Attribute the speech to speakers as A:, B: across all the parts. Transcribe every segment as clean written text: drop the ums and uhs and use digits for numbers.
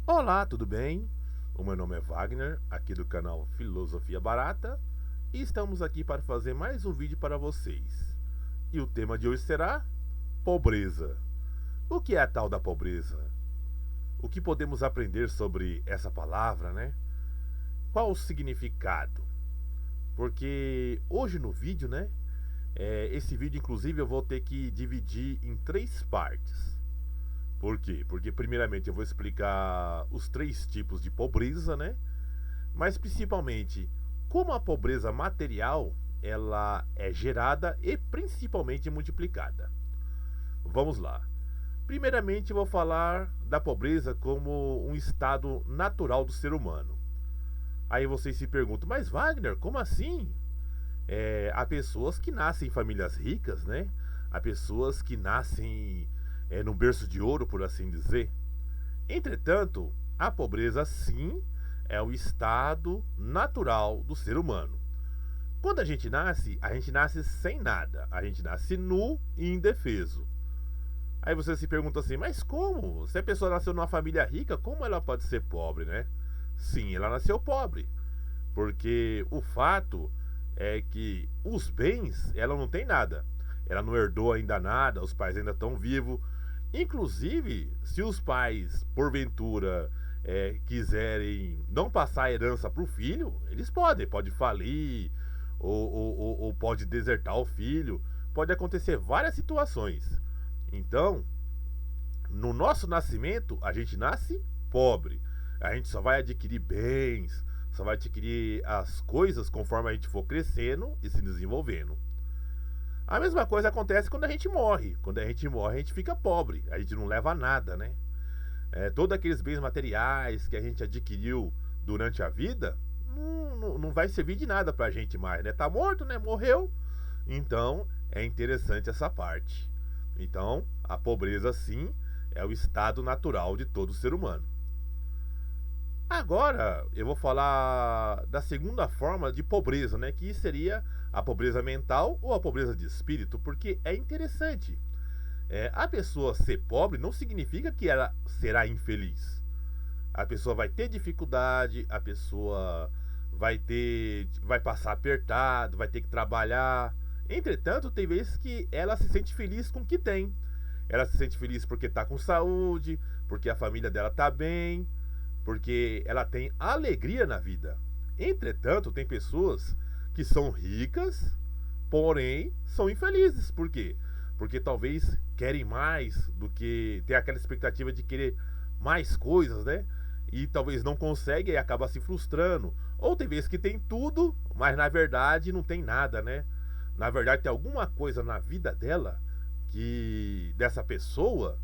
A: Olá, tudo bem? O meu nome é Wagner, aqui do canal Filosofia Barata, e estamos aqui para fazer mais um vídeo para vocês. E o tema de hoje será pobreza. O que é a tal da pobreza? O que podemos aprender sobre essa palavra, né? Qual o significado? Porque hoje no vídeo, né? Esse vídeo, inclusive, eu vou ter que dividir em três partes. Por quê? Porque primeiramente eu vou explicar os três tipos de pobreza, né? Mas principalmente como a pobreza material ela é gerada e principalmente multiplicada. Vamos lá. Primeiramente eu vou falar da pobreza como um estado natural do ser humano. Aí vocês se perguntam, mas Wagner, como assim? Há pessoas que nascem em famílias ricas, né? Há pessoas que nascem no berço de ouro, por assim dizer. Entretanto, a pobreza sim é o estado natural do ser humano. Quando a gente nasce sem nada, a gente nasce nu e indefeso. Aí você se pergunta assim, mas como? Se a pessoa nasceu numa família rica, como ela pode ser pobre, né? Sim, ela nasceu pobre, porque o fato é que os bens, ela não tem nada. Ela não herdou ainda nada, os pais ainda estão vivos. Inclusive, se os pais, porventura, quiserem não passar a herança para o filho, eles podem. Pode falir, ou pode desertar o filho. Pode acontecer várias situações. Então, no nosso nascimento, a gente nasce pobre. A gente só vai adquirir bens, só vai adquirir as coisas conforme a gente for crescendo e se desenvolvendo. A mesma coisa acontece quando a gente morre. Quando a gente morre, a gente fica pobre. A gente não leva nada, né? Todos aqueles bens materiais que a gente adquiriu durante a vida não vai servir de nada pra gente mais, né? Tá morto, né? Morreu. Então, é interessante essa parte. Então, a pobreza, sim, é o estado natural de todo ser humano. Agora, eu vou falar da segunda forma de pobreza, né? Que seria a pobreza mental ou a pobreza de espírito, porque é interessante. A pessoa ser pobre não significa que ela será infeliz. A pessoa vai ter dificuldade, a pessoa vai passar apertado, vai ter que trabalhar. Entretanto, tem vezes que ela se sente feliz com o que tem. Ela se sente feliz porque está com saúde, porque a família dela está bem, porque ela tem alegria na vida. Entretanto, tem pessoas que são ricas, porém são infelizes. Por quê? Porque talvez querem mais do que ter aquela expectativa de querer mais coisas, né? E talvez não consegue e acaba se frustrando. Ou tem vezes que tem tudo, mas na verdade não tem nada, né? Na verdade tem alguma coisa na vida dela que dessa pessoa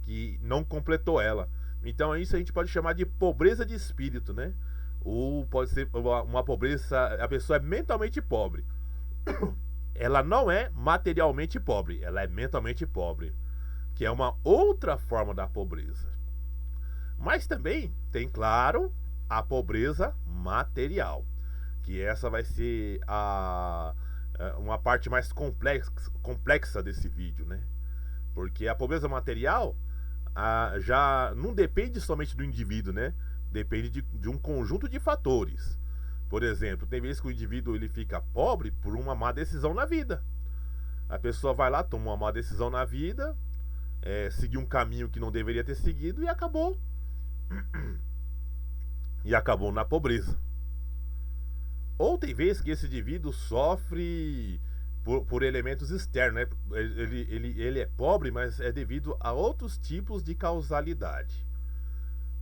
A: que não completou ela. Então isso a gente pode chamar de pobreza de espírito, né? Ou pode ser uma pobreza, a pessoa é mentalmente pobre. Ela não é materialmente pobre, ela é mentalmente pobre, que é uma outra forma da pobreza. Mas também tem, claro, a pobreza material, que essa vai ser uma parte mais complexa desse vídeo, né? Porque a pobreza material já não depende somente do indivíduo, né? Depende de um conjunto de fatores. Por exemplo, tem vezes que o indivíduo ele fica pobre por uma má decisão na vida. A pessoa vai lá, toma uma má decisão na vida, seguiu um caminho que não deveria ter seguido e acabou na pobreza. Ou tem vezes que esse indivíduo sofre por elementos externos, né? Ele é pobre, mas é devido a outros tipos de causalidade.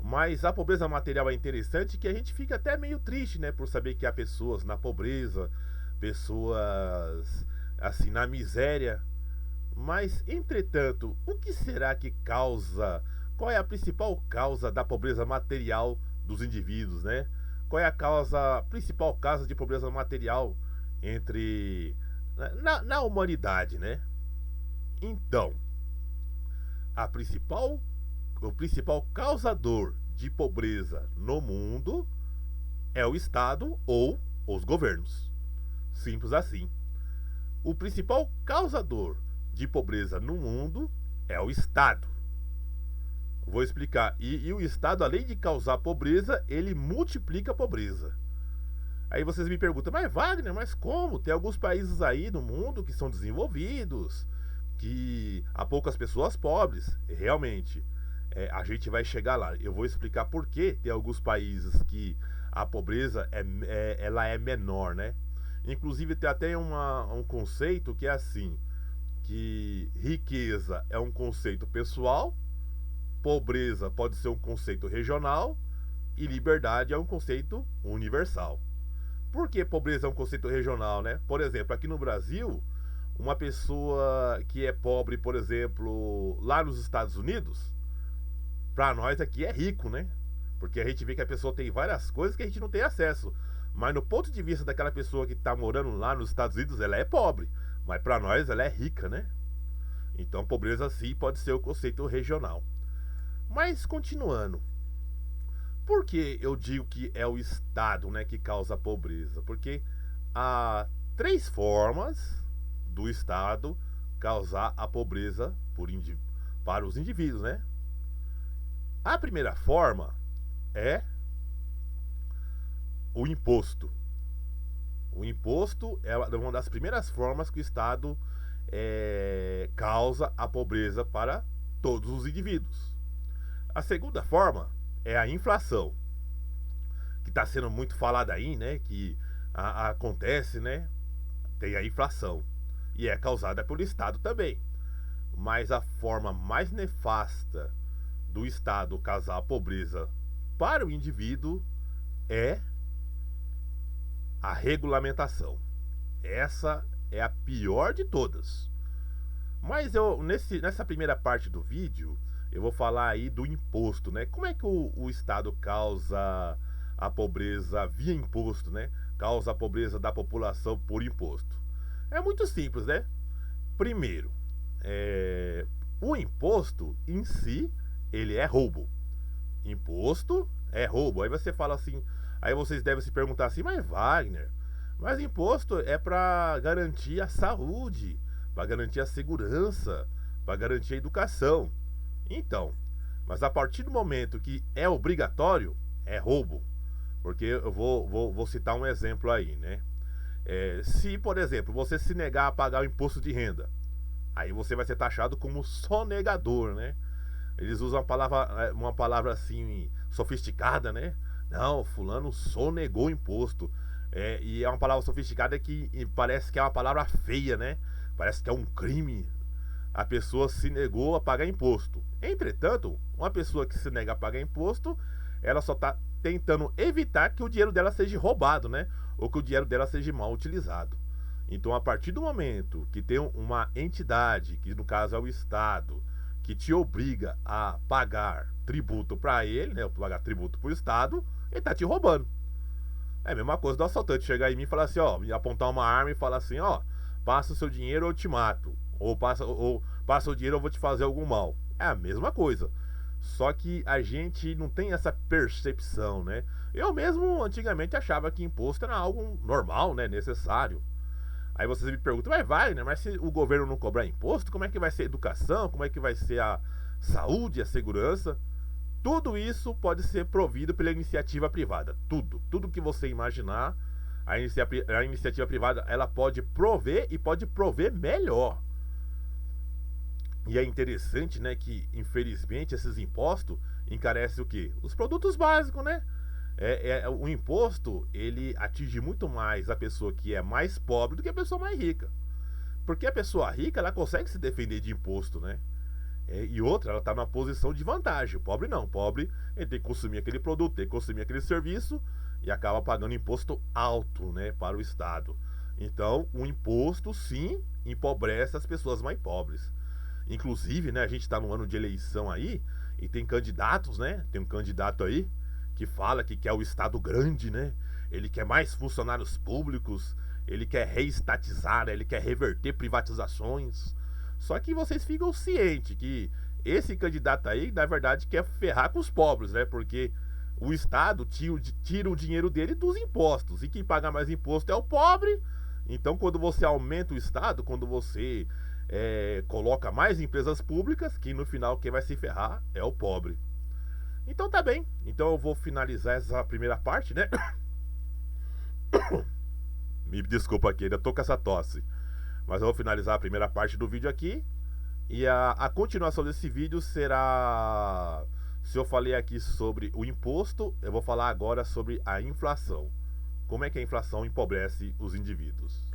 A: Mas a pobreza material é interessante que a gente fica até meio triste, né? Por saber que há pessoas na pobreza, pessoas assim na miséria. Mas, entretanto, o que será que causa? Qual é a principal causa da pobreza material dos indivíduos, né? Qual é a principal causa de pobreza material entre na humanidade, né? Então, a principal o principal causador de pobreza no mundo é o Estado ou os governos. Simples assim. O principal causador de pobreza no mundo é o Estado. Vou explicar. E o Estado, além de causar pobreza, ele multiplica a pobreza. Aí vocês me perguntam, mas Wagner, mas como? Tem alguns países aí no mundo que são desenvolvidos, que há poucas pessoas pobres. Realmente, a gente vai chegar lá. Eu vou explicar por que tem alguns países que a pobreza ela é menor, né? Inclusive tem até um conceito que é assim, que riqueza é um conceito pessoal, pobreza pode ser um conceito regional e liberdade é um conceito universal. Por que pobreza é um conceito regional, né? Por exemplo, aqui no Brasil, uma pessoa que é pobre, por exemplo, lá nos Estados Unidos, para nós aqui é rico, né? Porque a gente vê que a pessoa tem várias coisas que a gente não tem acesso. Mas no ponto de vista daquela pessoa que está morando lá nos Estados Unidos, ela é pobre. Mas para nós ela é rica, né? Então pobreza sim pode ser o conceito regional. Mas continuando, por que eu digo que é o Estado, né, que causa a pobreza? Porque há três formas do Estado causar a pobreza para os indivíduos, né? A primeira forma é o imposto. O imposto é uma das primeiras formas que o Estado causa a pobreza para todos os indivíduos. A segunda forma é a inflação, que está sendo muito falada aí, né? Que acontece, né? Tem a inflação e é causada pelo Estado também. Mas a forma mais nefasta do Estado causar a pobreza para o indivíduo é a regulamentação. Essa é a pior de todas. Mas nessa primeira parte do vídeo eu vou falar aí do imposto, né? Como é que o Estado causa a pobreza via imposto, né? Causa a pobreza da população por imposto. É muito simples, né? Primeiro, o imposto em si, ele é roubo. Imposto é roubo. Aí você fala assim, aí vocês devem se perguntar assim, mas Wagner, mas imposto é para garantir a saúde, para garantir a segurança, para garantir a educação. Então, mas a partir do momento que é obrigatório, é roubo. Porque eu vou citar um exemplo aí, né? Se, por exemplo, você se negar a pagar o imposto de renda, aí você vai ser taxado como sonegador, né? Eles usam uma palavra assim, sofisticada, né? Não, fulano sonegou o imposto. E é uma palavra sofisticada que parece que é uma palavra feia, né? Parece que é um crime. A pessoa se negou a pagar imposto. Entretanto, uma pessoa que se nega a pagar imposto, ela só está tentando evitar que o dinheiro dela seja roubado, né? Ou que o dinheiro dela seja mal utilizado. Então, a partir do momento que tem uma entidade, que no caso é o Estado, que te obriga a pagar tributo para ele, né? Pagar tributo para o Estado, ele está te roubando. É a mesma coisa do assaltante chegar em mim e falar assim, ó, apontar uma arma e falar assim, ó, passa o seu dinheiro ou eu te mato. Ou passa o dinheiro eu vou te fazer algum mal. É a mesma coisa. Só que a gente não tem essa percepção, né? Eu mesmo antigamente achava que imposto era algo normal, né? Necessário. Aí vocês me perguntam, mas vai, né? Mas se o governo não cobrar imposto, como é que vai ser a educação? Como é que vai ser a saúde, a segurança? Tudo isso pode ser provido pela iniciativa privada. Tudo que você imaginar, a iniciativa privada, ela pode prover e pode prover melhor. E é interessante, né, que infelizmente esses impostos encarecem o quê? Os produtos básicos, né? O imposto, ele atinge muito mais a pessoa que é mais pobre do que a pessoa mais rica. Porque a pessoa rica, ela consegue se defender de imposto, né? E outra, ela está numa posição de vantagem. O pobre não. O pobre, ele tem que consumir aquele produto, tem que consumir aquele serviço e acaba pagando imposto alto, né, para o Estado. Então, o imposto, sim, empobrece as pessoas mais pobres. Inclusive, né, a gente está no ano de eleição aí e tem candidatos, né? Tem um candidato aí que fala que quer o Estado grande, né? Ele quer mais funcionários públicos, ele quer reestatizar, né? Ele quer reverter privatizações. Só que vocês ficam cientes que esse candidato aí, na verdade, quer ferrar com os pobres, né? Porque o Estado tira o dinheiro dele dos impostos. E quem paga mais imposto é o pobre. Então, quando você aumenta o Estado, quando você coloca mais empresas públicas, que no final quem vai se ferrar é o pobre. Então tá bem, então eu vou finalizar essa primeira parte, né? Me desculpa aqui, ainda tô com essa tosse. Mas eu vou finalizar a primeira parte do vídeo aqui. E a continuação desse vídeo será... Se eu falei aqui sobre o imposto, eu vou falar agora sobre a inflação. Como é que a inflação empobrece os indivíduos?